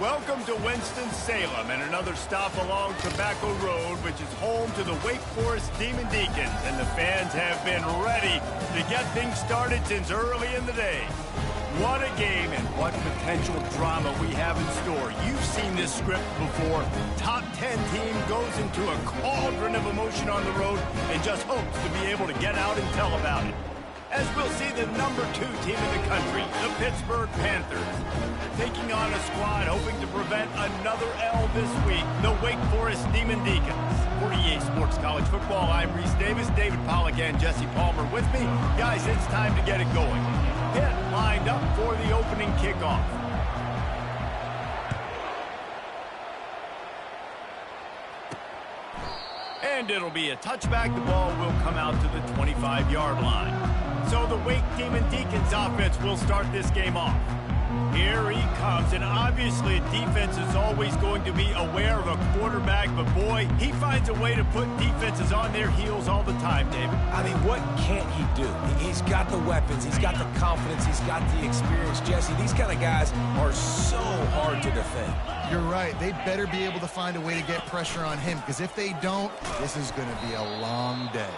Welcome to Winston-Salem and another stop along Tobacco Road, which is home to the Wake Forest Demon Deacons, and the fans have been ready to get things started since early in the day. What a game and what potential drama we have in store. You've seen this script before. Top 10 team goes into a cauldron of emotion on the road and just hopes to be able to get out and tell about it. As we'll see the number 2 team in the country, the Pittsburgh Panthers, taking on a squad hoping to prevent another L this week, the Wake Forest Demon Deacons. For EA Sports College Football, I'm Reese Davis, David Pollack and Jesse Palmer with me. Guys, it's time to get it going. Pitt lined up for the opening kickoff. And it'll be a touchback. The ball will come out to the 25-yard line. So the Wake Demon Deacons offense will start this game off. Here he comes, and obviously defense is always going to be aware of a quarterback, but boy, he finds a way to put defenses on their heels all the time, David. I mean, what can't he do? He's got the weapons, he's got the confidence, he's got the experience. Jesse, these kind of guys are so hard to defend. You're right. They better be able to find a way to get pressure on him, because if they don't, this is going to be a long day.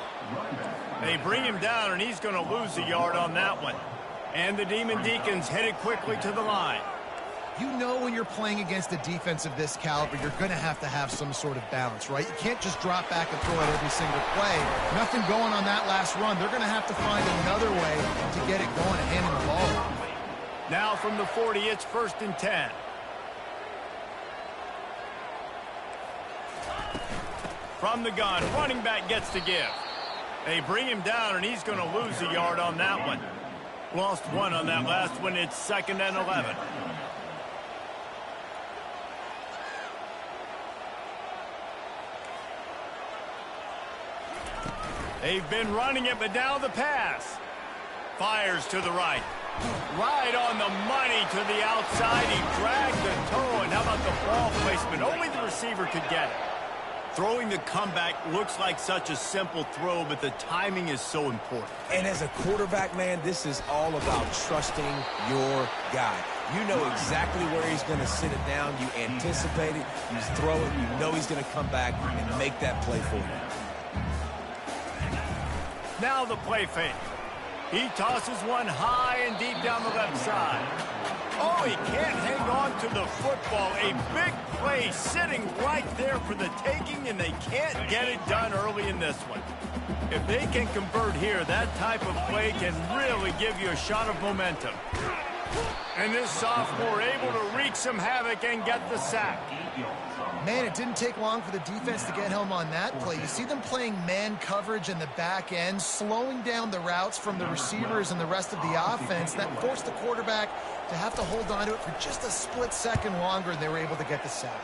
They bring him down, and he's going to lose a yard on that one. And the Demon Deacons headed quickly to the line. You know when you're playing against a defense of this caliber, you're going to have some sort of balance, right? You can't just drop back and throw it every single play. Nothing going on that last run. They're going to have to find another way to get it going and hand him the ball. Now from the 40, it's 1st and 10. From the gun, running back gets the give. They bring him down, and he's going to lose a yard on that one. Lost one on that last one. It's 2nd and 11. They've been running it, but now the pass. Fires to the right. Right on the money to the outside. He dragged the toe, and how about the ball placement? Only the receiver could get it. Throwing the comeback looks like such a simple throw, but the timing is so important. And as a quarterback, man, this is all about trusting your guy. You know exactly where he's going to sit it down. You anticipate it. You throw it. You know he's going to come back and make that play for you. Now the play fake. He tosses one high and deep down the left side. Oh, he can't hang on to the football. A big play sitting right there for the taking, and they can't get it done early in this one. If they can convert here, that type of play can really give you a shot of momentum. And this sophomore able to wreak some havoc and get the sack. Man, it didn't take long for the defense to get home on that play. You see them playing man coverage in the back end, slowing down the routes from the receivers and the rest of the offense. That forced the quarterback to have to hold on to it for just a split second longer, and they were able to get the sack.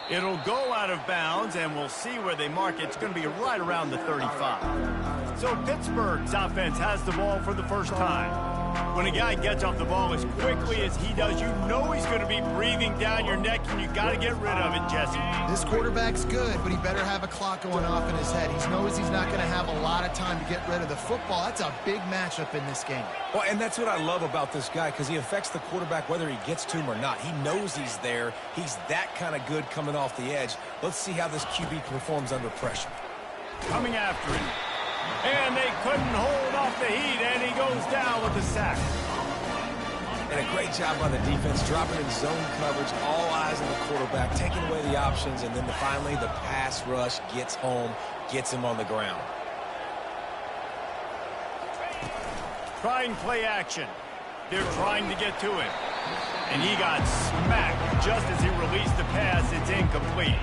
It'll go out of bounds, and we'll see where they mark it. It's going to be right around the 35. So Pittsburgh's offense has the ball for the first time. When a guy gets off the ball as quickly as he does, you know he's going to be breathing down your neck, and you got to get rid of it, Jesse. This quarterback's good, but he better have a clock going off in his head. He knows he's not going to have a lot of time to get rid of the football. That's a big matchup in this game. Well, and that's what I love about this guy, because he affects the quarterback whether he gets to him or not. He knows he's there. He's that kind of good coming off the edge. Let's see how this QB performs under pressure. Coming after him. And they couldn't hold off the heat, and he goes down with the sack. And a great job by the defense, dropping in zone coverage, all eyes on the quarterback, taking away the options, and then finally the pass rush gets home, gets him on the ground. Trying play action. They're trying to get to him. And he got smacked just as he released the pass. It's incomplete.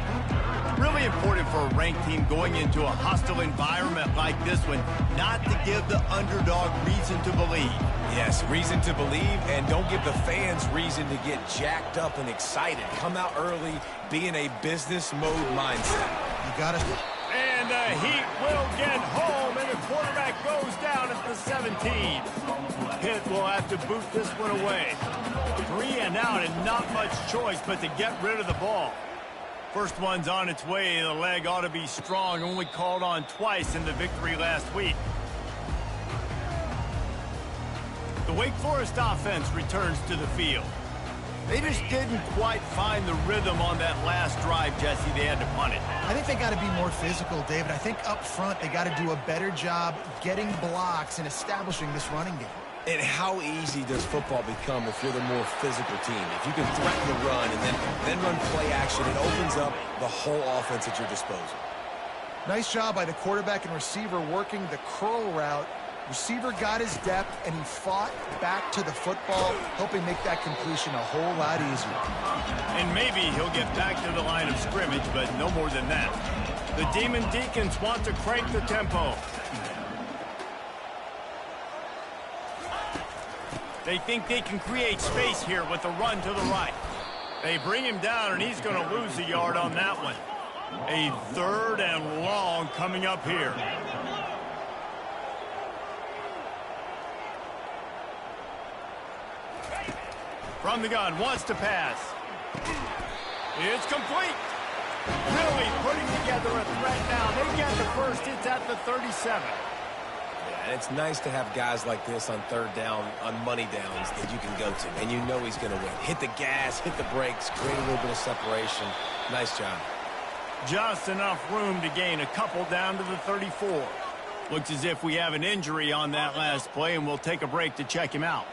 Really important for a ranked team going into a hostile environment like this one, not to give the underdog reason to believe. Yes, reason to believe, and don't give the fans reason to get jacked up and excited. Come out early, be in a business mode mindset. You got it. And the Heat will get home, and the quarterback goes down at the 17. Pitt will have to boot this one away. 3 and out, and not much choice but to get rid of the ball. First one's on its way. The leg ought to be strong. Only called on twice in the victory last week. The Wake Forest offense returns to the field. They just didn't quite find the rhythm on that last drive, Jesse. They had to punt it. I think they got to be more physical, David. I think up front they got to do a better job getting blocks and establishing this running game. And how easy does football become if you're the more physical team? If you can threaten the run and then run play action, it opens up the whole offense at your disposal. Nice job by the quarterback and receiver working the curl route. Receiver got his depth, and he fought back to the football, helping make that completion a whole lot easier. And maybe he'll get back to the line of scrimmage, but no more than that. The Demon Deacons want to crank the tempo. They think they can create space here with the run to the right. They bring him down, and he's going to lose a yard on that one. A 3rd and long coming up here. From the gun, wants to pass. It's complete. Really putting together a threat now. They get the first. It's at the 37. And it's nice to have guys like this on 3rd down, on money downs that you can go to, and you know he's going to win. Hit the gas, hit the brakes, create a little bit of separation. Nice job. Just enough room to gain a couple down to the 34. Looks as if we have an injury on that last play, and we'll take a break to check him out.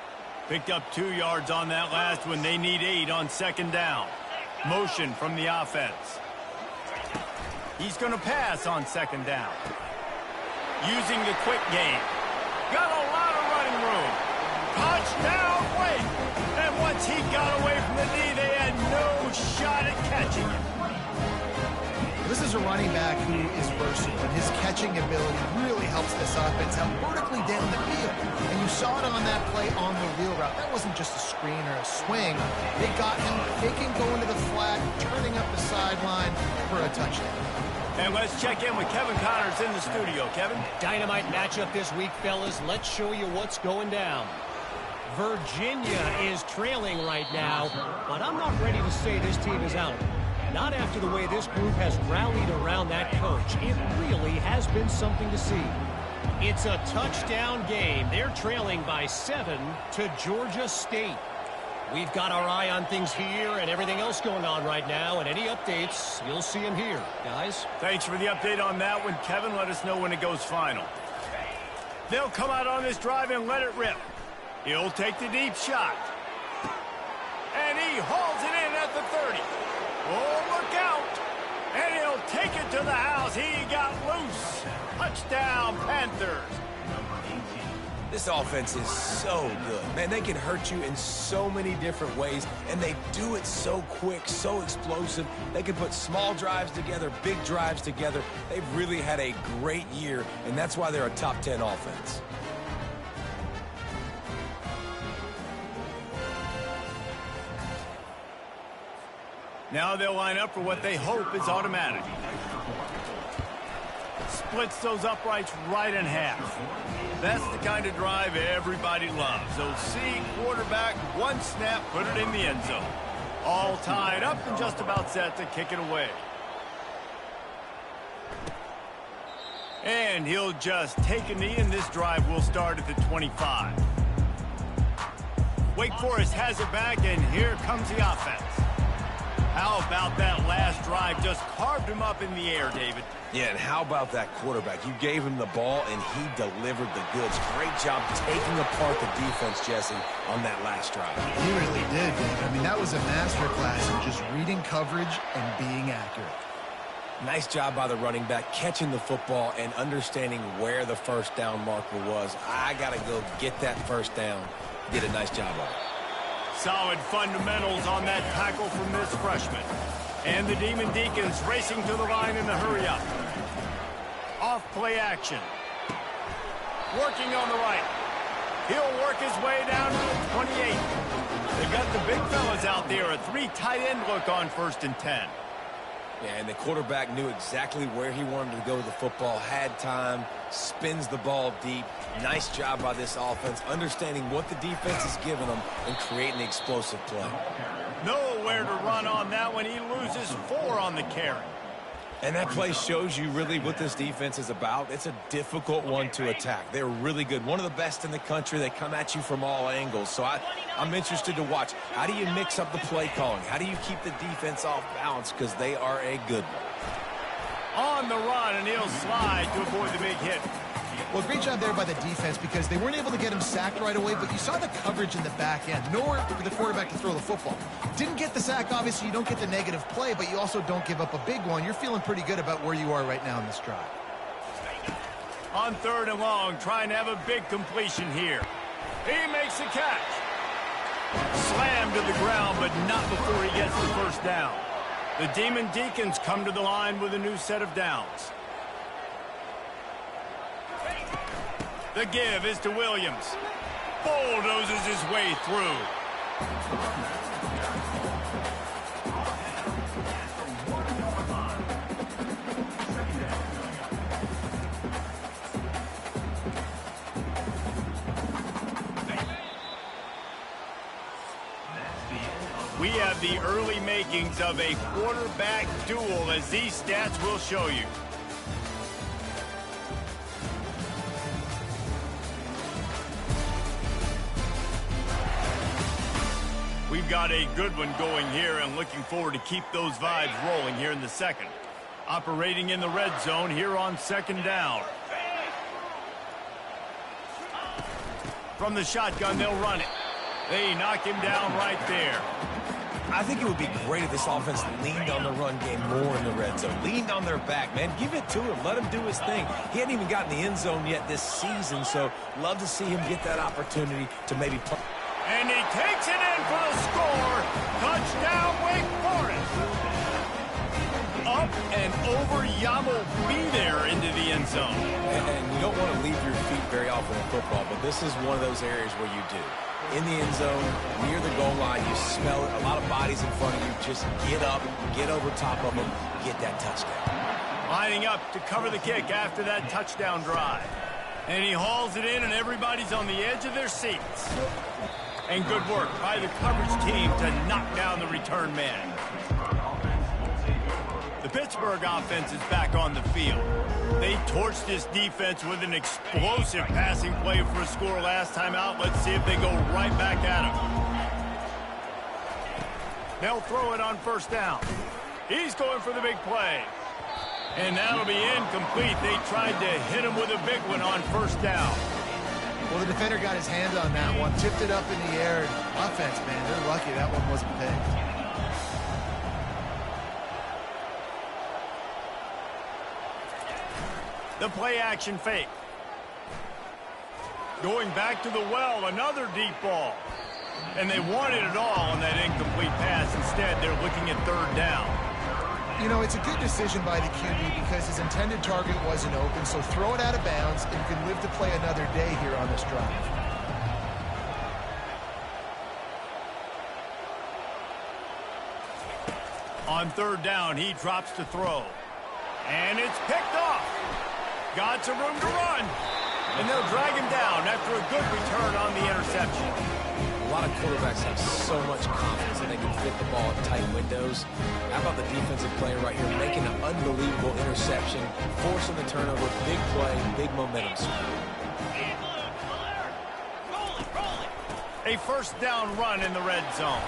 Picked up 2 yards on that last one. They need 8 on 2nd down. Motion from the offense. He's going to pass on 2nd down. Using the quick game. Got a lot of running room. Touchdown, wait. And once he got away from the knee, they had no shot at catching him. This is a running back who is versatile, and his catching ability really helps this offense out vertically down the field. And you saw it on that play on the wheel route. That wasn't just a screen or a swing. They got him faking going to the flat, turning up the sideline for a touchdown. And let's check in with Kevin Connors in the studio. Kevin? Dynamite matchup this week, fellas. Let's show you what's going down. Virginia is trailing right now, but I'm not ready to say this team is out. Not after the way this group has rallied around that coach. It really has been something to see. It's a touchdown game. They're trailing by 7 to Georgia State. We've got our eye on things here and everything else going on right now, and any updates, you'll see them here. Guys? Thanks for the update on that one, Kevin. Let us know when it goes final. They'll come out on this drive and let it rip. He'll take the deep shot. And he hauls it in at the 30. Oh, look out. And he'll take it to the house. He got loose. Touchdown, Panthers. This offense is so good. Man, they can hurt you in so many different ways, and they do it so quick, so explosive. They can put small drives together, big drives together. They've really had a great year, and that's why they're a top 10 offense. Now they'll line up for what they hope is automatic. Splits those uprights right in half. That's the kind of drive everybody loves. They'll see quarterback, one snap, put it in the end zone. All tied up and just about set to kick it away. And he'll just take a knee, and this drive will start at the 25. Wake Forest has it back, and here comes the offense. How about that last drive? Just carved him up in the air, David. Yeah, and how about that quarterback? You gave him the ball, and he delivered the goods. Great job taking apart the defense, Jesse, on that last drive. He really did, David. I mean, that was a masterclass in just reading coverage and being accurate. Nice job by the running back, catching the football and understanding where the first down marker was. I got to go get that first down. Did a nice job of it. Solid fundamentals on that tackle from this freshman. And the Demon Deacons racing to the line in the hurry-up. Off play action. Working on the right. He'll work his way down to the 28. They've got the big fellas out there. A 3 tight end look on 1st and 10. Yeah, and the quarterback knew exactly where he wanted to go with the football, had time, spins the ball deep. Nice job by this offense, understanding what the defense is giving them and creating the explosive play. Nowhere to run on that one. He loses 4 on the carry. And that play shows you really what this defense is about. It's a difficult one to attack. They're really good. One of the best in the country. They come at you from all angles. So I'm interested to watch. How do you mix up the play calling? How do you keep the defense off balance? Because they are a good one. On the run, and he'll slide to avoid the big hit. Well, great job there by the defense because they weren't able to get him sacked right away, but you saw the coverage in the back end. Nowhere for the quarterback to throw the football. Didn't get the sack, obviously. You don't get the negative play, but you also don't give up a big one. You're feeling pretty good about where you are right now in this drive. On 3rd and long, trying to have a big completion here. He makes the catch. Slammed to the ground, but not before he gets the first down. The Demon Deacons come to the line with a new set of downs. The give is to Williams. Bulldozes his way through. We have the early makings of a quarterback duel, as these stats will show you. We've got a good one going here and looking forward to keep those vibes rolling here in the second. Operating in the red zone here on 2nd down. From the shotgun, they'll run it. They knock him down right there. I think it would be great if this offense leaned on the run game more in the red zone. Leaned on their back, man. Give it to him. Let him do his thing. He hadn't even gotten the end zone yet this season, so love to see him get that opportunity to maybe play. And he takes it in for the score. Touchdown, Wake Forest. Up and over, Yamo be there into the end zone. And you don't want to leave your feet very often in football, but this is one of those areas where you do. In the end zone, near the goal line, you smell it. A lot of bodies in front of you. Just get up, get over top of them, get that touchdown. Lining up to cover the kick after that touchdown drive. And he hauls it in, and everybody's on the edge of their seats. And good work by the coverage team to knock down the return man. The Pittsburgh offense is back on the field. They torched this defense with an explosive passing play for a score last time out. Let's see if they go right back at him. They'll throw it on 1st down. He's going for the big play. And that'll be incomplete. They tried to hit him with a big one on 1st down. Well, the defender got his hand on that one, tipped it up in the air. Offense, man, they're lucky that one wasn't picked. The play action fake. Going back to the well, another deep ball. And they wanted it all on that incomplete pass. Instead, they're looking at 3rd down. You know, it's a good decision by the QB because his intended target wasn't open, so throw it out of bounds, and you can live to play another day here on this drive. On 3rd down, he drops to throw. And it's picked off. Got some room to run. And they'll drag him down after a good return on the interception. A lot of quarterbacks have so much confidence that they can fit the ball in tight windows. How about the defensive player right here making an unbelievable interception, forcing the turnover, big play, big momentum swing. A 1st down run in the red zone.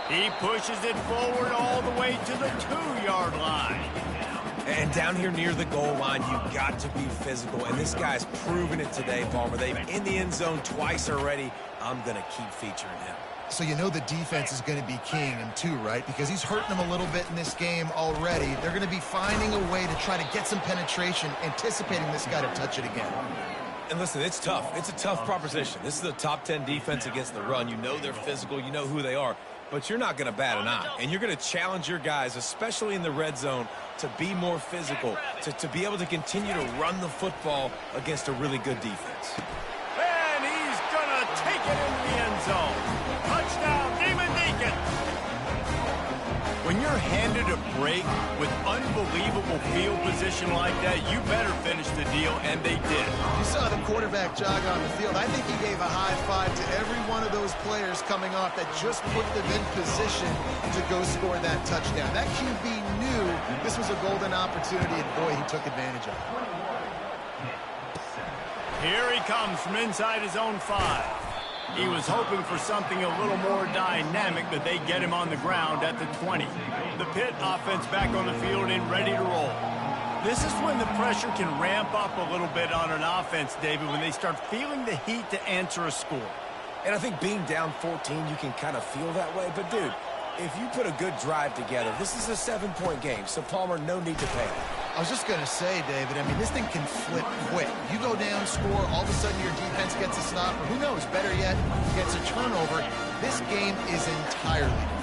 He pushes it forward all the way to the 2-yard line. And down here near the goal line, you've got to be physical. And this guy's proven it today, Palmer. They've in the end zone twice already. I'm going to keep featuring him. So you know the defense is going to be keying him too, right? Because he's hurting them a little bit in this game already. They're going to be finding a way to try to get some penetration, anticipating this guy to touch it again. And listen, it's tough. It's a tough proposition. This is a top 10 defense against the run. You know they're physical. You know who they are. But you're not going to bat an eye. And you're going to challenge your guys, especially in the red zone, to be more physical, to be able to continue to run the football against a really good defense. And he's going to take it into the end zone. Touchdown, Demon Deacon. When you're handed a to break with unbelievable field position like that, you better finish the deal, and they did. You saw the quarterback jog on the field. I think he gave a high five to every one of those players coming off that just put them in position to go score that touchdown. That QB knew this was a golden opportunity, and boy, he took advantage of it. Here he comes from inside his own 5. He was hoping for something a little more dynamic, but they get him on the ground at the 20. The Pitt offense back on the field and ready to roll. This is when the pressure can ramp up a little bit on an offense, David, when they start feeling the heat to answer a score. And I think being down 14, you can kind of feel that way. But, dude, if you put a good drive together, this is a 7-point game, so Palmer, no need to panic. I was just going to say, David, I mean, this thing can flip quick. You go down, score, all of a sudden your defense gets a stop, or who knows, better yet, gets a turnover. This game is entirely different.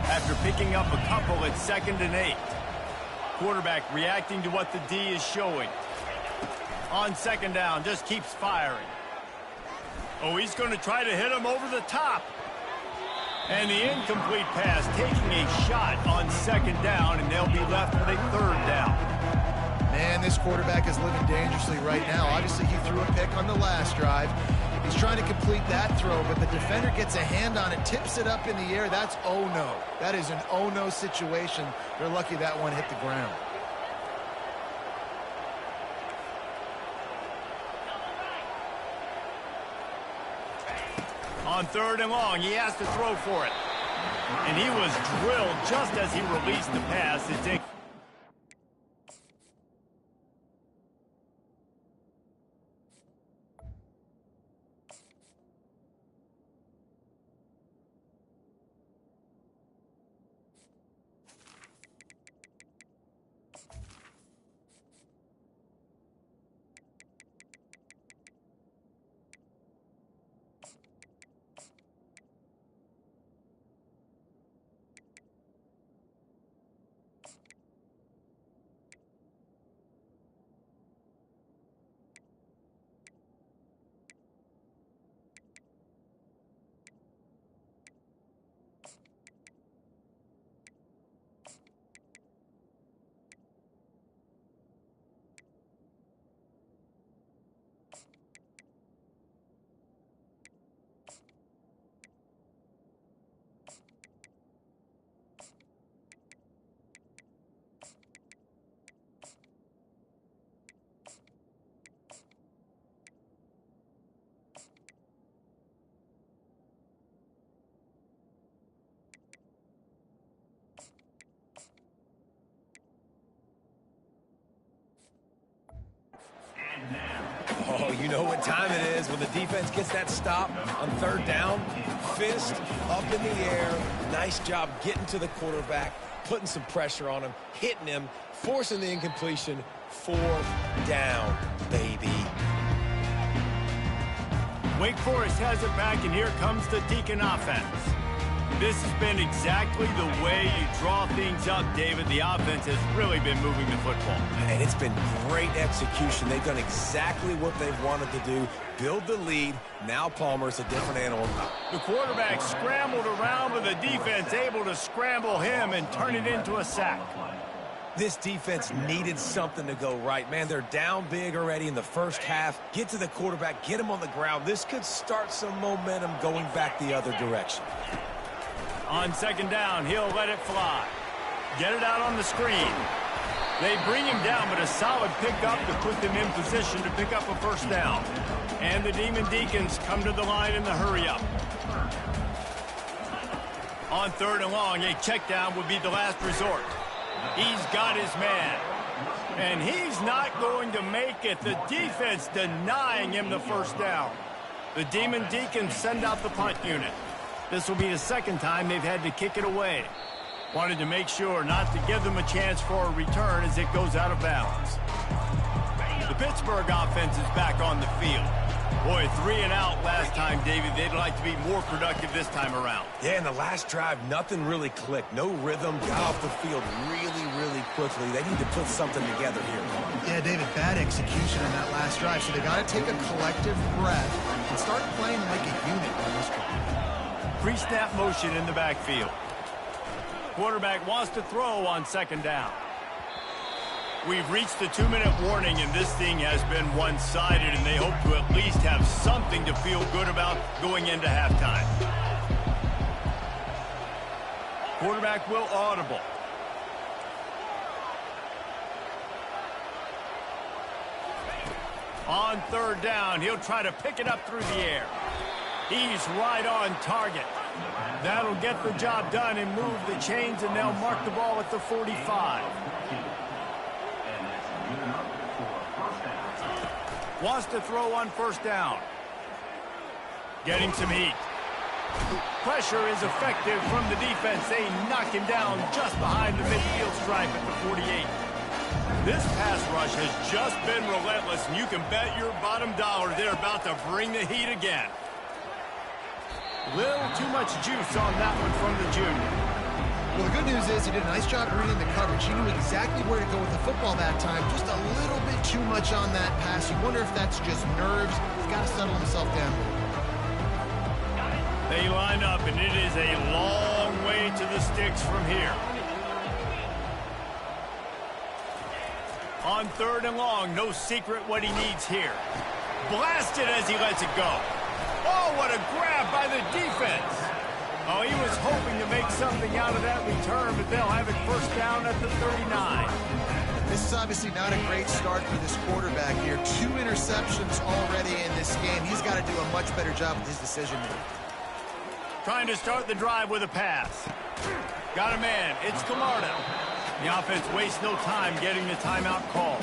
After picking up a couple at 2nd and 8. Quarterback reacting to what the D is showing. On 2nd down, just keeps firing. Oh, he's going to try to hit him over the top. And the incomplete pass taking a shot on 2nd down, and they'll be left with a 3rd down. Man, this quarterback is living dangerously right now. Obviously, he threw a pick on the last drive. He's trying to complete that throw, but the defender gets a hand on it, tips it up in the air. That's oh-no. That is an oh-no situation. They're lucky that one hit the ground. On 3rd and long, he has to throw for it. And he was drilled just as he released the pass. It's Oh, you know what time it is when the defense gets that stop on 3rd down. Fist up in the air. Nice job getting to the quarterback, putting some pressure on him, hitting him, forcing the incompletion. 4th down, baby. Wake Forest has it back, and here comes the Deacon offense. This has been exactly the way you draw things up, David. The offense has really been moving the football. And it's been great execution. They've done exactly what they've wanted to do. Build the lead. Now Palmer's a different animal. The quarterback scrambled around, but the defense able to scramble him and turn it into a sack. This defense needed something to go right. Man, they're down big already in the first half. Get to the quarterback, get him on the ground. This could start some momentum going back the other direction. On 2nd down, he'll let it fly. Get it out on the screen. They bring him down, but a solid pickup to put them in position to pick up a 1st down. And the Demon Deacons come to the line in the hurry-up. On 3rd and long, a check down would be the last resort. He's got his man. And he's not going to make it. The defense denying him the 1st down. The Demon Deacons send out the punt unit. This will be the 2nd time they've had to kick it away. Wanted to make sure not to give them a chance for a return as it goes out of bounds. The Pittsburgh offense is back on the field. Boy, 3 and out last time, David. They'd like to be more productive this time around. Yeah, in the last drive, nothing really clicked. No rhythm, got off the field really quickly. They need to put something together here. Yeah, David, bad execution on that last drive, so they got to take a collective breath and start playing like a unit on this one. Pre-snap motion in the backfield. Quarterback wants to throw on second down. We've reached the 2-minute warning, and this thing has been one-sided, and they hope to at least have something to feel good about going into halftime. Quarterback will audible. On third down, he'll try to pick it up through the air. He's right on target. That'll get the job done and move the chains, and they'll mark the ball at the 45. Wants to throw on first down. Getting some heat. Pressure is effective from the defense. They knock him down just behind the midfield stripe at the 48. This pass rush has just been relentless, and you can bet your bottom dollar they're about to bring the heat again. Little too much juice on that one from the junior. Well, the good news is he did a nice job reading the coverage. He knew exactly where to go with the football that time. Just a little bit too much on that pass. You wonder if that's just nerves. He's got to settle himself down. They line up, and it is a long way to the sticks from here. On third and long, no secret what he needs here. Blasted as he lets it go. Oh, what a grab by the defense. Oh, he was hoping to make something out of that return, but they'll have it first down at the 39. This is obviously not a great start for this quarterback here. 2 interceptions already in this game. He's got to do a much better job with his decision-making. Trying to start the drive with a pass. Got a man. It's Camardo. The offense wastes no time getting the timeout call.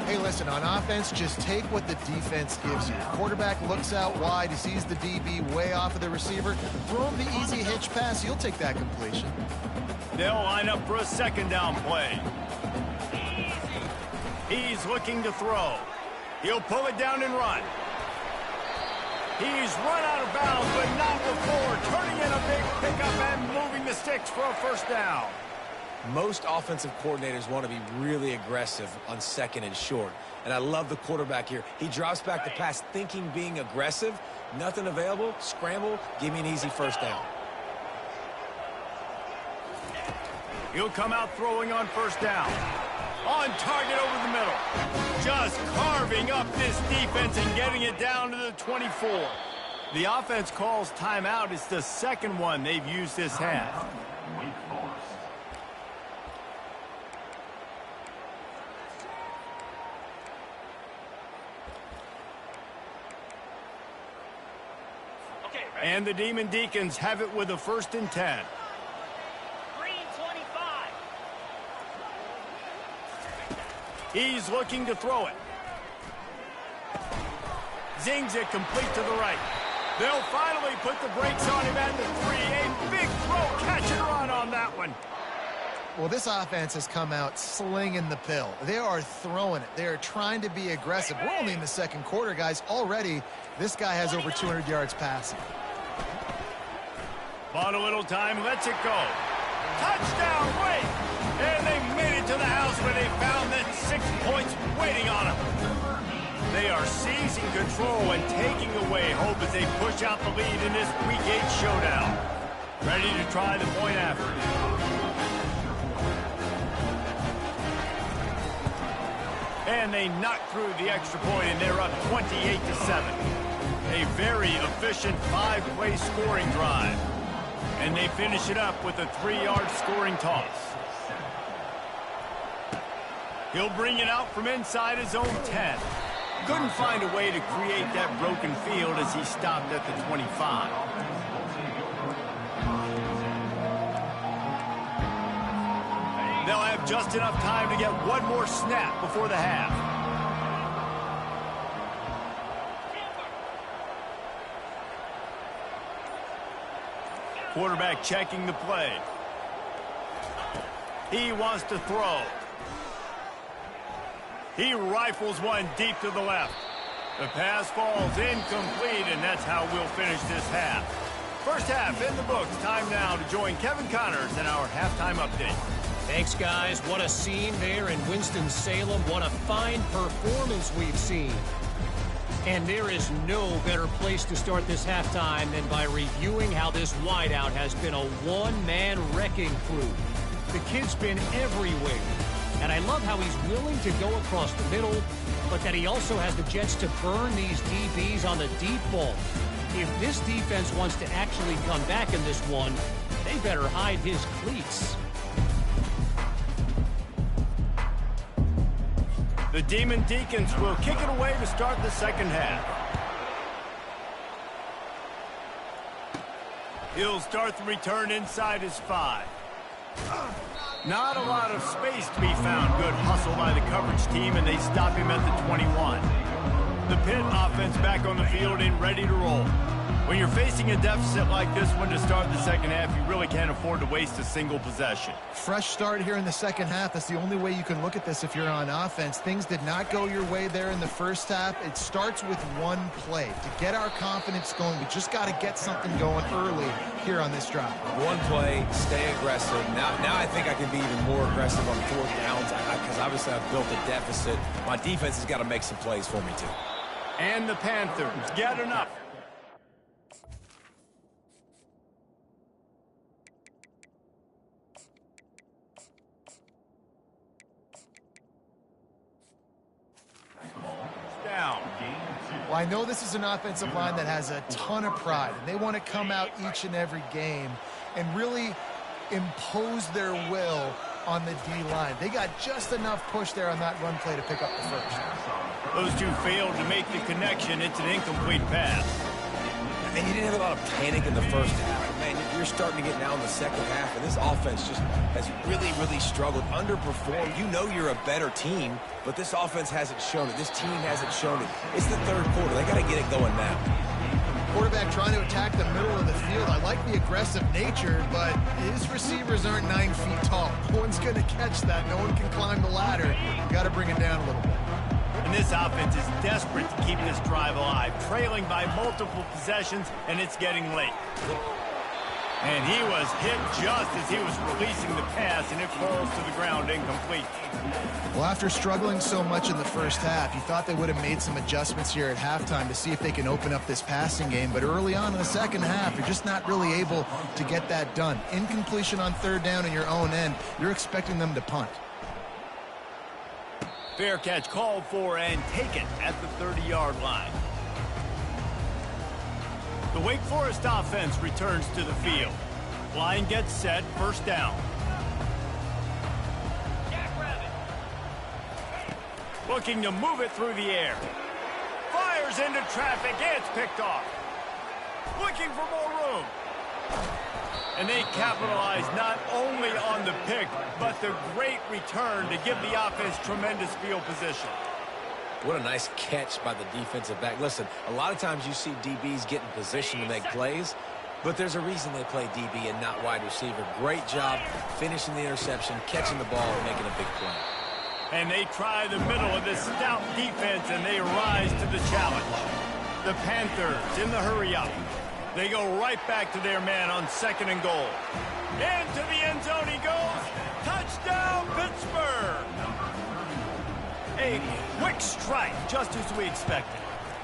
Hey, listen, on offense, just take what the defense gives you. The quarterback looks out wide. He sees the DB way off of the receiver. Throw him the easy hitch pass. He'll take that completion. They'll line up for a second down play. He's looking to throw. He'll pull it down and run. He's run out of bounds, but not before turning in a big pickup and moving the sticks for a first down. Most offensive coordinators want to be really aggressive on second and short. And I love the quarterback here. He drops back the pass thinking being aggressive. Nothing available. Scramble. Give me an easy first down. He'll come out throwing on first down. On target over the middle. Just carving up this defense and getting it down to the 24. The offense calls timeout. It's the second one they've used this half. And the Demon Deacons have it with a 1st and 10. Green 25. He's looking to throw it. Zings it complete to the right. They'll finally put the brakes on him at the 3. A big throw, catch and run on that one. Well, this offense has come out slinging the pill. They are throwing it. They are trying to be aggressive. We're only in the second quarter, guys. Already, this guy has over 200 yards passing. Bought a little time, lets it go. Touchdown, wait! And they made it to the house where they found that 6 points waiting on them. They are seizing control and taking away hope as they push out the lead in this Week 8 showdown. Ready to try the point after. And they knock through the extra point, and they're up 28-7. A very efficient 5-play scoring drive. And they finish it up with a 3-yard scoring toss. He'll bring it out from inside his own 10. Couldn't find a way to create that broken field as he stopped at the 25. They'll have just enough time to get one more snap before the half. Quarterback checking the play. He wants to throw. He rifles one deep to the left. The pass falls incomplete, and that's how we'll finish this half. First half in the books. Time now to join Kevin Connors in our halftime update. Thanks, guys. What a scene there in Winston-Salem. What a fine performance we've seen. And there is no better place to start this halftime than by reviewing how this wideout has been a one-man wrecking crew. The kid's been everywhere. And I love how he's willing to go across the middle, but that he also has the jets to burn these DBs on the deep ball. If this defense wants to actually come back in this one, they better hide his cleats. The Demon Deacons will kick it away to start the second half. He'll start the return inside his 5. Not a lot of space to be found. Good hustle by the coverage team, and they stop him at the 21. The Pitt offense back on the field and ready to roll. When you're facing a deficit like this one to start the second half, you really can't afford to waste a single possession. Fresh start here in the second half. That's the only way you can look at this if you're on offense. Things did not go your way there in the first half. It starts with one play. To get our confidence going, we just got to get something going early here on this drive. One play, stay aggressive. Now I think I can be even more aggressive on 4th downs because obviously I've built a deficit. My defense has got to make some plays for me too. And the Panthers get enough. Well, I know this is an offensive line that has a ton of pride, and they want to come out each and every game and really impose their will on the D-line. They got just enough push there on that run play to pick up the first. Those two failed to make the connection. It's an incomplete pass. And you didn't have a lot of panic in the first half. Man, you're starting to get now in the second half, and this offense just has really, really struggled, underperformed. You know you're a better team, but this offense hasn't shown it. This team hasn't shown it. It's the third quarter. They got to get it going now. Quarterback trying to attack the middle of the field. I like the aggressive nature, but his receivers aren't 9 feet tall. No one's going to catch that. No one can climb the ladder. You got to bring it down a little bit. And this offense is desperate to keep this drive alive, trailing by multiple possessions, and it's getting late. And he was hit just as he was releasing the pass, and it falls to the ground incomplete. Well, after struggling so much in the first half, you thought they would have made some adjustments here at halftime to see if they can open up this passing game. But early on in the second half, you're just not really able to get that done. Incompletion on 3rd down in your own end, you're expecting them to punt. Fair catch called for and taken at the 30-yard line. The Wake Forest offense returns to the field. Line gets set, 1st down. Looking to move it through the air. Fires into traffic, it's picked off. Looking for more room. And they capitalize not only on the pick, but the great return to give the offense tremendous field position. What a nice catch by the defensive back. Listen, a lot of times you see DBs get in position to make plays, but there's a reason they play DB and not wide receiver. Great job finishing the interception, catching the ball, and making a big play. And they try the middle of this stout defense, and they rise to the challenge. The Panthers in the hurry-up. They go right back to their man on 2nd and goal. Into the end zone he goes. Touchdown, Pittsburgh! A quick strike, just as we expected.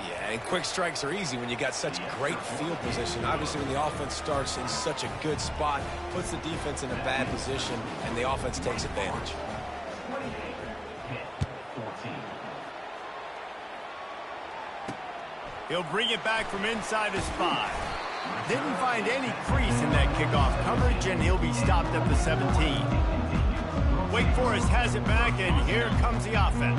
Yeah, and quick strikes are easy when you got such great field position. Obviously, when the offense starts in such a good spot, puts the defense in a bad position, and the offense takes advantage. He'll bring it back from inside his 5. Didn't find any crease in that kickoff coverage, and he'll be stopped at the 17. Wake Forest has it back, and here comes the offense.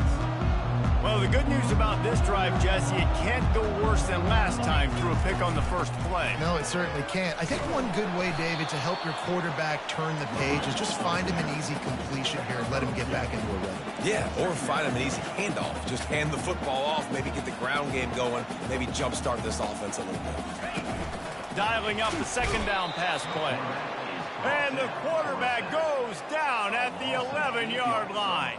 Well, the good news about this drive, Jesse, it can't go worse than last time through a pick on the first play. No, it certainly can't. I think one good way, David, to help your quarterback turn the page is just find him an easy completion here and let him get back into a rhythm. Yeah, or find him an easy handoff. Just hand the football off, maybe get the ground game going, maybe jumpstart this offense a little bit. Dialing up the 2nd down pass play. And the quarterback goes down at the 11-yard line.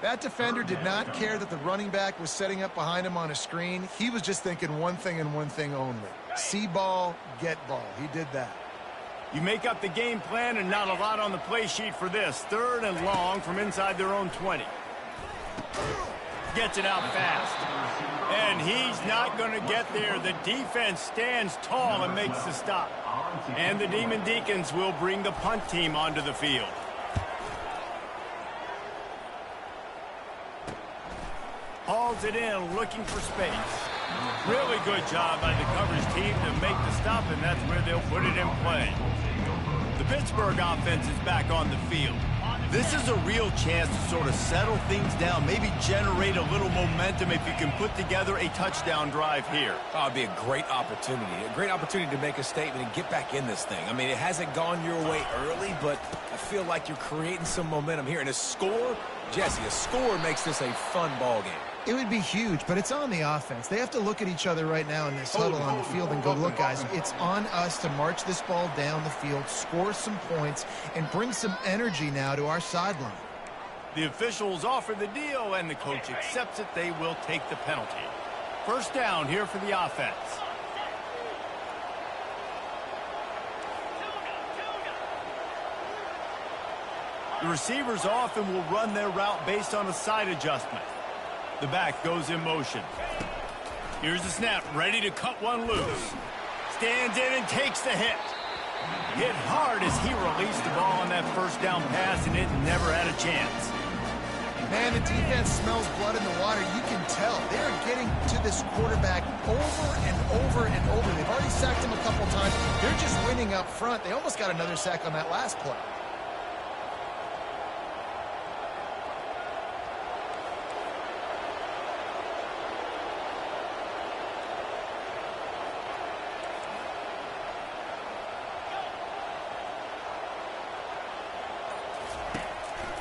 That defender did not care that the running back was setting up behind him on a screen. He was just thinking one thing and one thing only. See ball, get ball. He did that. You make up the game plan and not a lot on the play sheet for this. 3rd and long from inside their own 20. gets it out fast. And he's not going to get there. The defense stands tall and makes the stop. And the Demon Deacons will bring the punt team onto the field. Hauls it in, looking for space. Really good job by the coverage team to make the stop, and that's where they'll put it in play. The Pittsburgh offense is back on the field. This is a real chance to sort of settle things down, maybe generate a little momentum if you can put together a touchdown drive here. Oh, it'd be a great opportunity to make a statement and get back in this thing. I mean, it hasn't gone your way early, but I feel like you're creating some momentum here. And a score, Jesse, a score makes this a fun ball game. It would be huge, but it's on the offense. They have to look at each other right now in this huddle on the field and go, look, guys, it's on us to march this ball down the field, score some points, and bring some energy now to our sideline. The officials offer the deal, and the coach accepts it. They will take the penalty. First down here for the offense. The receivers often will run their route based on a side adjustment. The back goes in motion. Here's the snap, ready to cut one loose. Stands in and takes the hit. Hit hard as he released the ball on that first down pass, and it never had a chance. Man, the defense smells blood in the water. You can tell. They're getting to this quarterback over and over and over. They've already sacked him a couple times. They're just winning up front. They almost got another sack on that last play.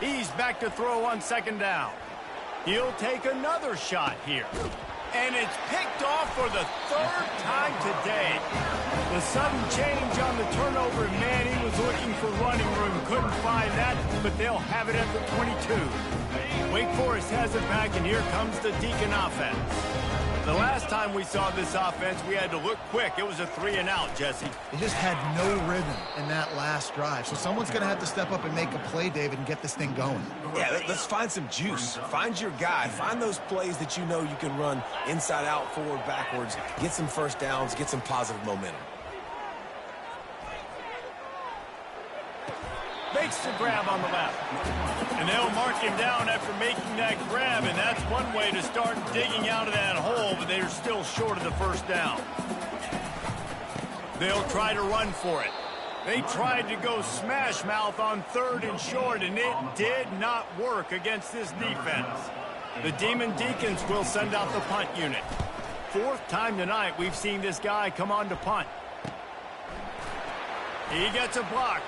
He's back to throw on second down. He'll take another shot here. And it's picked off for the third time today. The sudden change on the turnover, and man, he was looking for running room. Couldn't find that, but they'll have it at the 22. Wake Forest has it back, and here comes the Deacon offense. The last time we saw this offense, we had to look quick. It was a 3-and-out, Jesse. They just had no rhythm in that last drive. So someone's going to have to step up and make a play, David, and get this thing going. Yeah, let's find some juice. Find your guy. Find those plays that you know you can run inside out, forward, backwards. Get some first downs. Get some positive momentum. Makes the grab on the left. And they'll mark him down after making that grab, and that's one way to start digging out of that hole, but they're still short of the first down. They'll try to run for it. They tried to go smash mouth on third and short, and it did not work against this defense. The Demon Deacons will send out the punt unit. Fourth time tonight we've seen this guy come on to punt. He gets a block.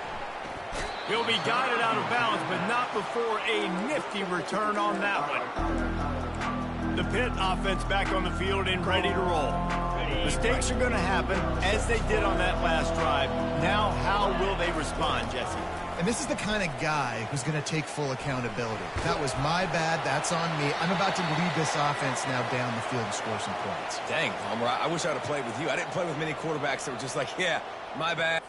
He'll be guided out of bounds, but not before a nifty return on that one. The Pitt offense back on the field and ready to roll. Mistakes are going to happen, as they did on that last drive. Now, how will they respond, Jesse? And this is the kind of guy who's going to take full accountability. That was my bad. That's on me. I'm about to lead this offense now down the field and score some points. Dang, Palmer, I wish I would have played with you. I didn't play with many quarterbacks that were just like, yeah, my bad.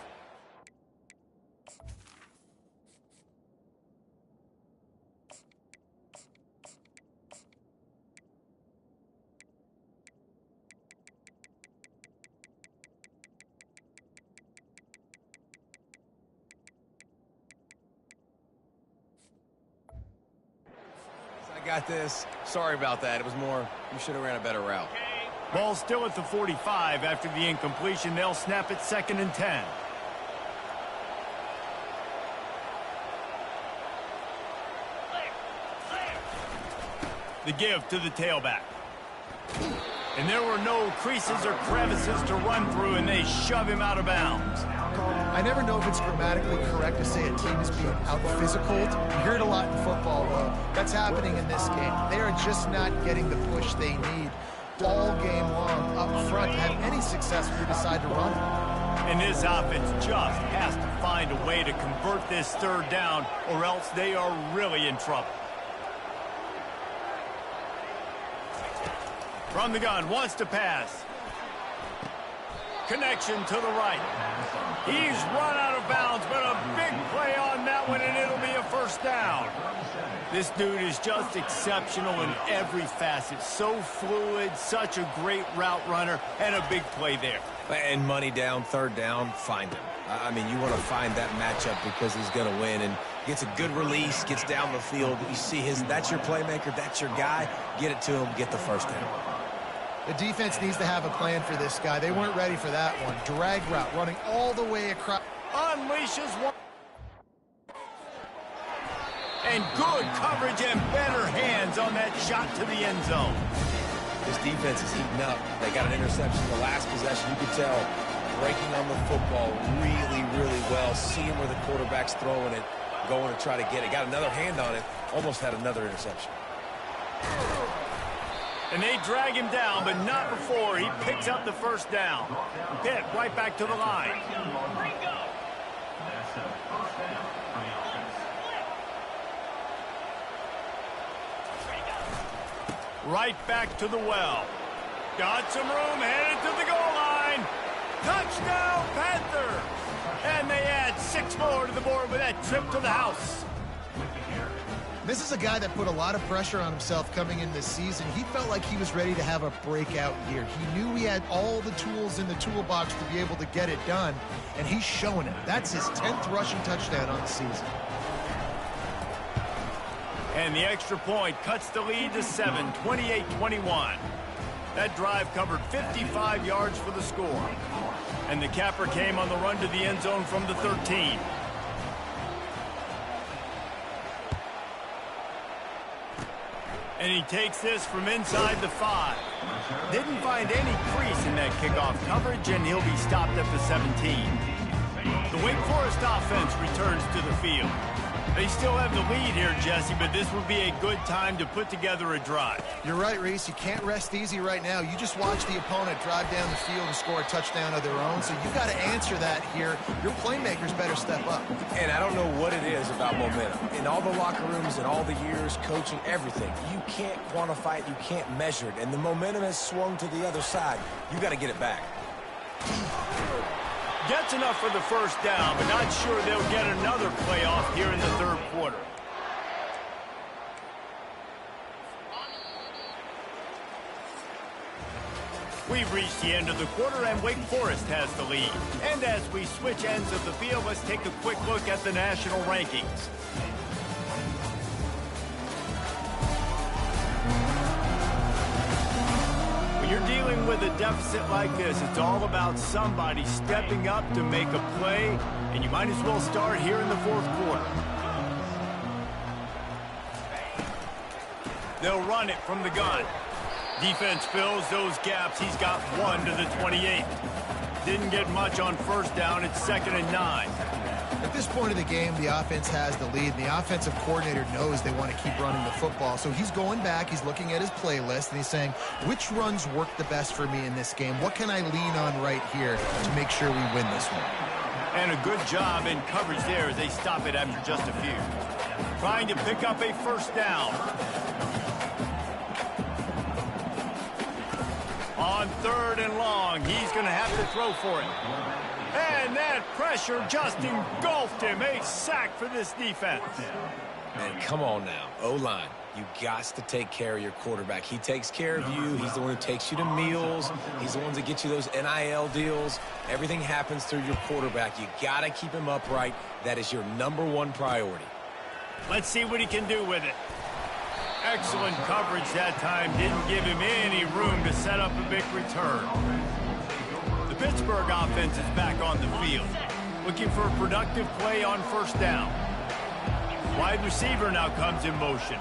Got this. Sorry about that. It was more, you should have ran a better route. Ball still at the 45 after the incompletion. They'll snap it 2nd and 10. The give to the tailback. And there were no creases or crevices to run through, and they shove him out of bounds. I never know if it's grammatically correct to say a team is being out-physicaled. You hear it a lot in football, though. That's happening in this game. They are just not getting the push they need all game long up front to have any success when you decide to run it. And this offense just has to find a way to convert this third down, or else they are really in trouble. From the gun, wants to pass. Connection to the right. He's run out of bounds, but a big play on that one, and it'll be a first down. This dude is just exceptional in every facet. So fluid, such a great route runner, and a big play there. And money down, third down, find him. I mean, you want to find that matchup because he's going to win, and gets a good release, gets down the field. You see that's your playmaker, that's your guy. Get it to him, get the first down. The defense needs to have a plan for this guy. They weren't ready for that one. Drag route, running all the way across. Unleashes one. And good coverage and better hands on that shot to the end zone. This defense is heating up. They got an interception the last possession. You could tell breaking on the football really, really well. Seeing where the quarterback's throwing it, going to try to get it. Got another hand on it. Almost had another interception. And they drag him down, but not before he picks up the first down. Pitt right back to the line. Right back to the well. Got some room, headed to the goal line. Touchdown, Panther! And they add 6 more to the board with that trip to the house. This is a guy that put a lot of pressure on himself coming in this season. He felt like he was ready to have a breakout year. He knew he had all the tools in the toolbox to be able to get it done, and he's showing it. That's his 10th rushing touchdown on the season. And the extra point cuts the lead to 7, 28-21. That drive covered 55 yards for the score. And the capper came on the run to the end zone from the 13. And he takes this from inside the 5. Didn't find any crease in that kickoff coverage, and he'll be stopped at the 17. The Wake Forest offense returns to the field. They still have the lead here, Jesse, but this would be a good time to put together a drive. You're right, Reese. You can't rest easy right now. You just watch the opponent drive down the field and score a touchdown of their own, so you've got to answer that here. Your playmakers better step up. And I don't know what it is about momentum. In all the locker rooms and all the years, coaching, everything, you can't quantify it, you can't measure it, and the momentum has swung to the other side. You got to get it back. Gets enough for the first down, but not sure they'll get another playoff here in the third quarter. We've reached the end of the quarter, and Wake Forest has the lead. And as we switch ends of the field, let's take a quick look at the national rankings. When you're dealing with a deficit like this, it's all about somebody stepping up to make a play, and you might as well start here in the fourth quarter. They'll run it from the gun. Defense fills those gaps. He's got 1 to the 28. Didn't get much on first down. It's 2nd and 9. At this point of the game, the offense has the lead, and the offensive coordinator knows they want to keep running the football. So he's going back, he's looking at his playlist, and he's saying, which runs work the best for me in this game? What can I lean on right here to make sure we win this one? And a good job in coverage there as they stop it after just a few. Trying to pick up a first down. On 3rd and long, he's going to have to throw for it. And that pressure just engulfed him. A sack for this defense. Man, come on now. O-line, you got to take care of your quarterback. He takes care of you. He's the one who takes you to meals. He's the one that gets you those NIL deals. Everything happens through your quarterback. You got to keep him upright. That is your #1 priority. Let's see what he can do with it. Excellent coverage that time. Didn't give him any room to set up a big return. The Pittsburgh offense is back on the field, looking for a productive play on first down. Wide receiver now comes in motion.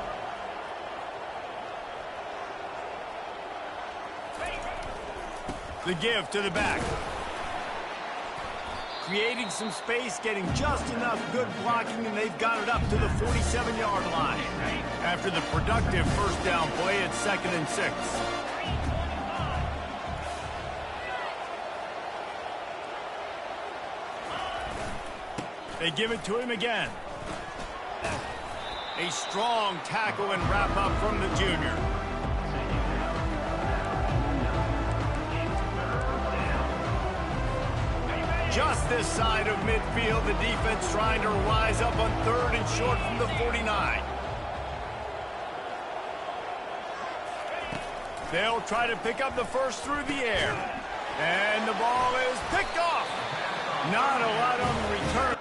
The give to the back. Creating some space, getting just enough good blocking, and they've got it up to the 47-yard line. After the productive first down play, it's 2nd and 6. They give it to him again. A strong tackle and wrap up from the junior. Just this side of midfield, the defense trying to rise up on 3rd and short from the 49. They'll try to pick up the first through the air. And the ball is picked off. Not a lot on the return.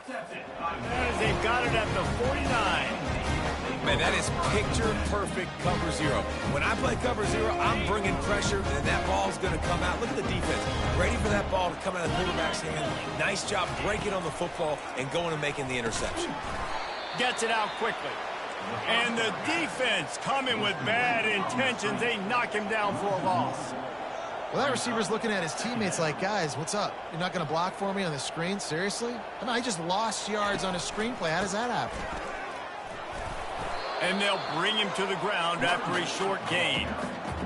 As they've got it at the 49. Man, that is picture-perfect cover zero. When I play cover zero, I'm bringing pressure, and that ball's going to come out. Look at the defense. Ready for that ball to come out of the quarterback's hand. Nice job breaking on the football and going and making the interception. Gets it out quickly. And the defense coming with bad intentions. They knock him down for a loss. Well, that receiver's looking at his teammates like, guys, what's up? You're not going to block for me on the screen? Seriously? I mean, I just lost yards on a screenplay. How does that happen? And they'll bring him to the ground after a short gain.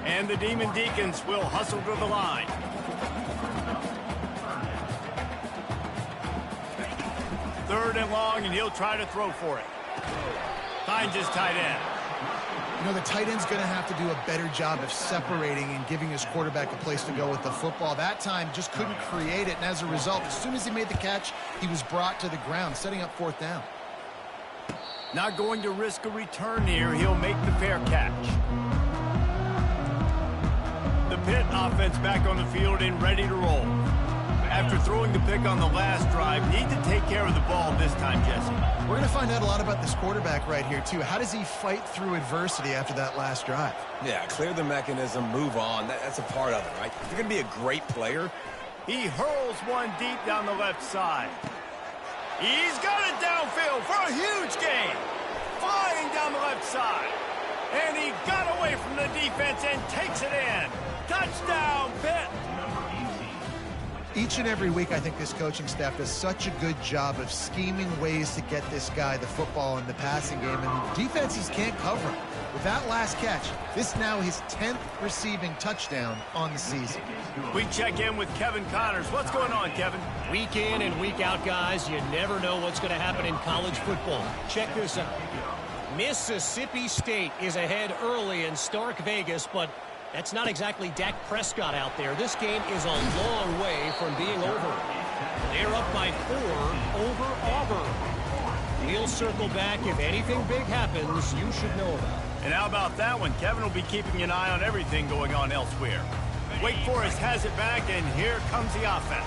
And the Demon Deacons will hustle to the line. Third and long, and he'll try to throw for it. Finds his tight end. You know, the tight end's going to have to do a better job of separating and giving his quarterback a place to go with the football. That time just couldn't create it, and as a result, as soon as he made the catch, he was brought to the ground, setting up fourth down. Not going to risk a return here. He'll make the fair catch. The Pitt offense back on the field and ready to roll. After throwing the pick on the last drive, need to take care of the ball this time, Jesse. We're going to find out a lot about this quarterback right here, too. How does he fight through adversity after that last drive? Yeah, clear the mechanism, move on. That's a part of it, right? You're going to be a great player. He hurls one deep down the left side. He's got it downfield for a huge gain. Flying down the left side. And he got away from the defense and takes it in. Touchdown, Pitt. Each and every week, I think this coaching staff does such a good job of scheming ways to get this guy the football in the passing game, and defenses can't cover him. With that last catch, this now his 10th receiving touchdown on the season. We check in with Kevin Connors. What's going on, Kevin? Week in and week out, guys, you never know what's going to happen in college football. Check this out. Mississippi State is ahead early in Stark Vegas, but that's not exactly Dak Prescott out there. This game is a long way from being over. They're up by 4 over Auburn. We'll circle back. If anything big happens, you should know about it. And how about that one? Kevin will be keeping an eye on everything going on elsewhere. Wake Forest has it back, and here comes the offense.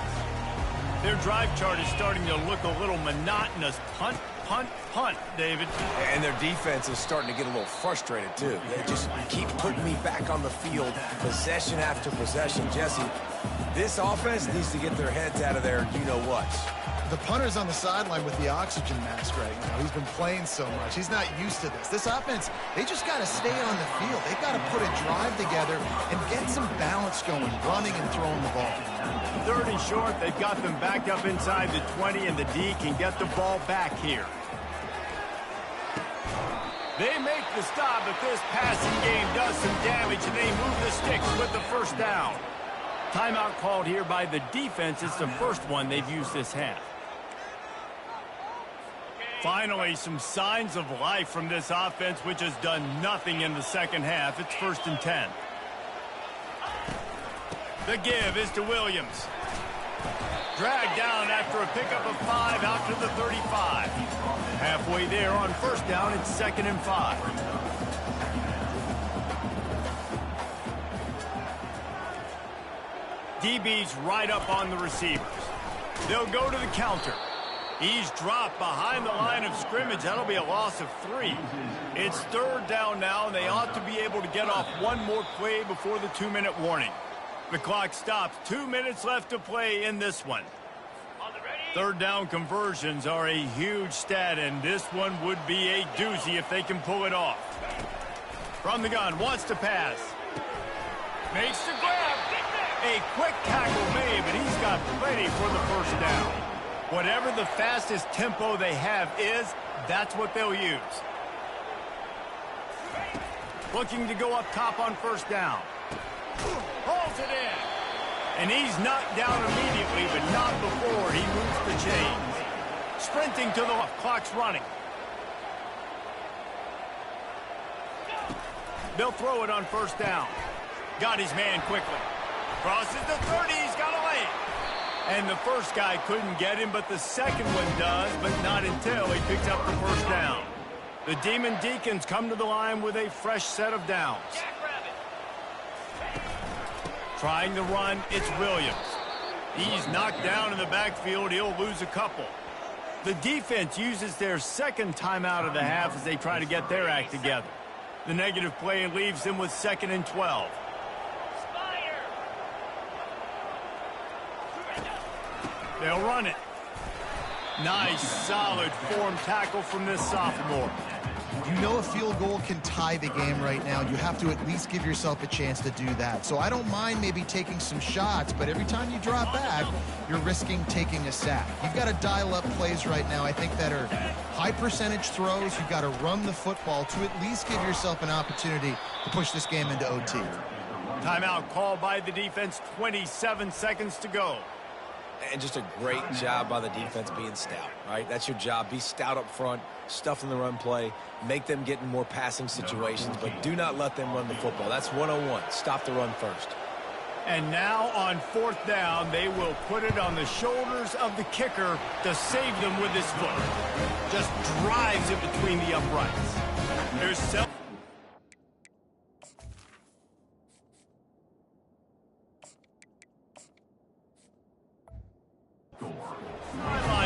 Their drive chart is starting to look a little monotonous. Punt, punt, punt, David. And their defense is starting to get a little frustrated, too. They just keep putting me back on the field, possession after possession. Jesse, this offense needs to get their heads out of their you-know-whats. The punter's on the sideline with the oxygen mask right now. He's been playing so much. He's not used to this. This offense, they just got to stay on the field. They've got to put a drive together and get some balance going, running and throwing the ball. Third and short, they've got them backed up inside the 20, and the D can get the ball back here. They make the stop, but this passing game does some damage, and they move the sticks with the first down. Timeout called here by the defense. It's the first one they've used this half. Finally, some signs of life from this offense, which has done nothing in the second half. It's 1st and 10. The give is to Williams. Dragged down after a pickup of 5 out to the 35. Halfway there on first down, it's 2nd and 5. DB's right up on the receivers. They'll go to the counter. He's dropped behind the line of scrimmage. That'll be a loss of 3. It's 3rd down now, and they ought to be able to get off one more play before the 2-minute warning. The clock stops. 2 minutes left to play in this one. 3rd down conversions are a huge stat, and this one would be a doozy if they can pull it off. From the gun, wants to pass. Makes the grab. A quick tackle made, but he's got plenty for the first down. Whatever the fastest tempo they have is, that's what they'll use. Looking to go up top on first down. Holds it in. And he's knocked down immediately, but not before he moves the chains. Sprinting to the left. Clock's running. They'll throw it on first down. Got his man quickly. Crosses the 30. He's got a lane. And the first guy couldn't get him, but the second one does, but not until he picks up the first down. The Demon Deacons come to the line with a fresh set of downs. Trying to run, it's Williams. He's knocked down in the backfield. He'll lose a couple. The defense uses their second timeout of the half as they try to get their act together. The negative play leaves them with 2nd and 12. They'll run it. Nice, solid form tackle from this sophomore. You know a field goal can tie the game right now. You have to at least give yourself a chance to do that. So I don't mind maybe taking some shots, but every time you drop back, you're risking taking a sack. You've got to dial up plays right now, I think, that are high percentage throws. You've got to run the football to at least give yourself an opportunity to push this game into OT. Timeout called by the defense, 27 seconds to go. And just a great job by the defense being stout, right? That's your job. Be stout up front, stuff in the run play, make them get in more passing situations, but do not let them run the football. That's 101. Stop the run first. And now on 4th down, they will put it on the shoulders of the kicker to save them with his foot. Just drives it between the uprights. There's sideline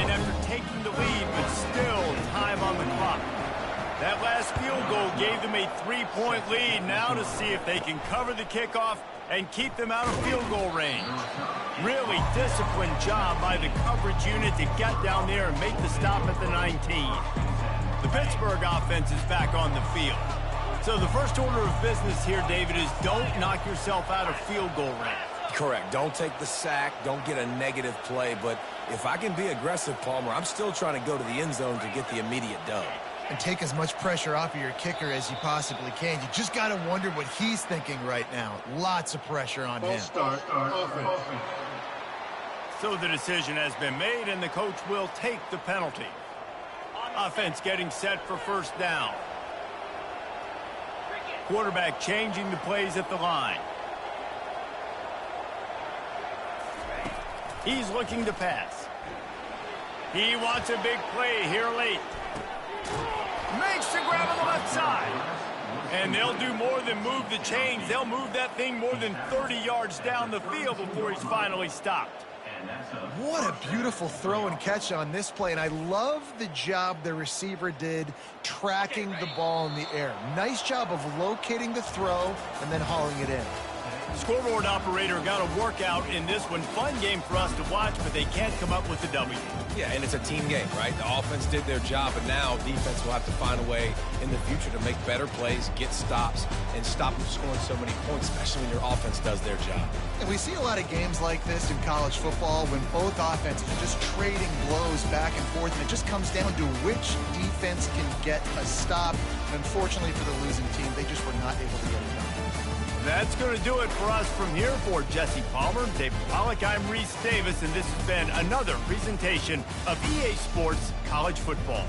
after taking the lead, but still time on the clock. That last field goal gave them a 3-point lead. Now to see if they can cover the kickoff and keep them out of field goal range. Really disciplined job by the coverage unit to get down there and make the stop at the 19. The Pittsburgh offense is back on the field. So the first order of business here, David, is don't knock yourself out of field goal range. Correct. Don't take the sack. Don't get a negative play. But if I can be aggressive, Palmer, I'm still trying to go to the end zone to get the immediate dub. And take as much pressure off of your kicker as you possibly can. You just got to wonder what he's thinking right now. Lots of pressure on him. So the decision has been made, and the coach will take the penalty. Offense getting set for first down. Quarterback changing the plays at the line. He's looking to pass. He wants a big play here late. Makes the grab on the left side. And they'll do more than move the chains. They'll move that thing more than 30 yards down the field before he's finally stopped. What a beautiful throw and catch on this play. And I love the job the receiver did tracking the ball in the air. Nice job of locating the throw and then hauling it in. Scoreboard operator got a workout in this one. Fun game for us to watch, but they can't come up with the W. Yeah, and it's a team game, right? The offense did their job, and now defense will have to find a way in the future to make better plays, get stops, and stop them scoring so many points, especially when your offense does their job. And we see a lot of games like this in college football when both offenses are just trading blows back and forth, and it just comes down to which defense can get a stop. And unfortunately for the losing team, they just were not able to get it done. That's going to do it for us from here. For Jesse Palmer, David Pollack, I'm Reese Davis, and this has been another presentation of EA Sports College Football.